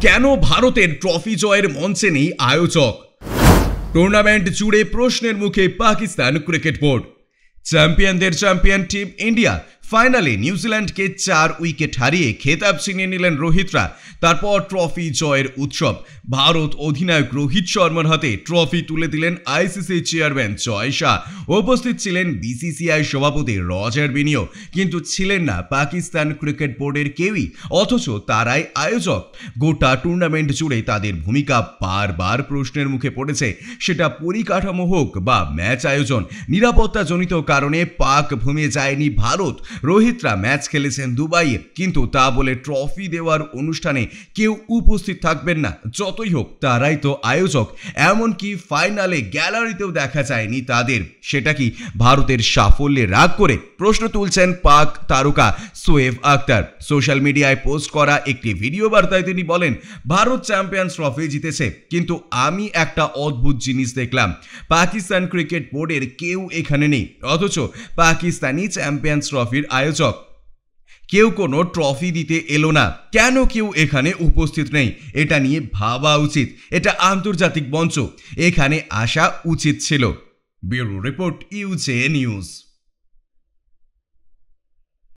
কেন ভারতের ট্রফি জয়ের মঞ্চে নেই আয়োজক? টুর্নামেন্ট জুড়ে প্রশ্নের মুখে পাকিস্তান ক্রিকেট বোর্ড। চ্যাম্পিয়নদের চ্যাম্পিয়ন টিম ইন্ডিয়া ফাইনালে নিউজিল্যান্ডকে 4 উইকেট হারিয়ে খেতাব ছিনিয়ে নিলেন রোহিতরা। তারপর ট্রফি জয়ের উৎসব। ভারত অধিনায়ক রোহিত শর্মার হাতে ট্রফি তুলে দিলেন আইসিসি চেয়ারম্যান জয় শাহ। উপস্থিত ছিলেন বিসিসিআই সভাপতি রজার বিনিও, কিন্তু ছিলেন না পাকিস্তান ক্রিকেট বোর্ডের কেউই, অথচ তারাই আয়োজক। গোটা টুর্নামেন্ট জুড়ে তাদের ভূমিকা বারবার প্রশ্নের মুখে পড়েছে। সেটা পরিকাঠামো হোক বা ম্যাচ আয়োজন, নিরাপত্তাজনিত কারণে পাক ভূমে যায়নি ভারত। রোহিতরা ম্যাচ খেলেছেন দুবাইয়ে, কিন্তু তা বলে ট্রফি দেওয়ার অনুষ্ঠানে কেউ উপস্থিত থাকবেন না। যতই হোক তারাই তো আয়োজক। এমনকি ফাইনালে গ্যালারিতেও দেখা যায়নি তাদের। সেটা কি ভারতের সাফল্যে রাগ করে? প্রশ্ন তুলছেন পাক তারকা শোয়েব আখতার। সোশ্যাল মিডিয়ায় পোস্ট করা একটি ভিডিও বার্তায় তিনি বলেন, ভারত চ্যাম্পিয়ন্স ট্রফি জিতেছে, কিন্তু আমি একটা অদ্ভুত জিনিস দেখলাম। পাকিস্তান ক্রিকেট বোর্ডের কেউ এখানে নেই, অথচ পাকিস্তানি চ্যাম্পিয়ন্স ট্রফির আয়োজক। কেউ কোনো ট্রফি দিতে এলো না। কেন কেউ এখানে উপস্থিত নেই? এটা নিয়ে ভাবা উচিত। এটা আন্তর্জাতিক মঞ্চ, এখানে আসা উচিত ছিল। ব্যুরো রিপোর্ট, ইউজে নিউজ।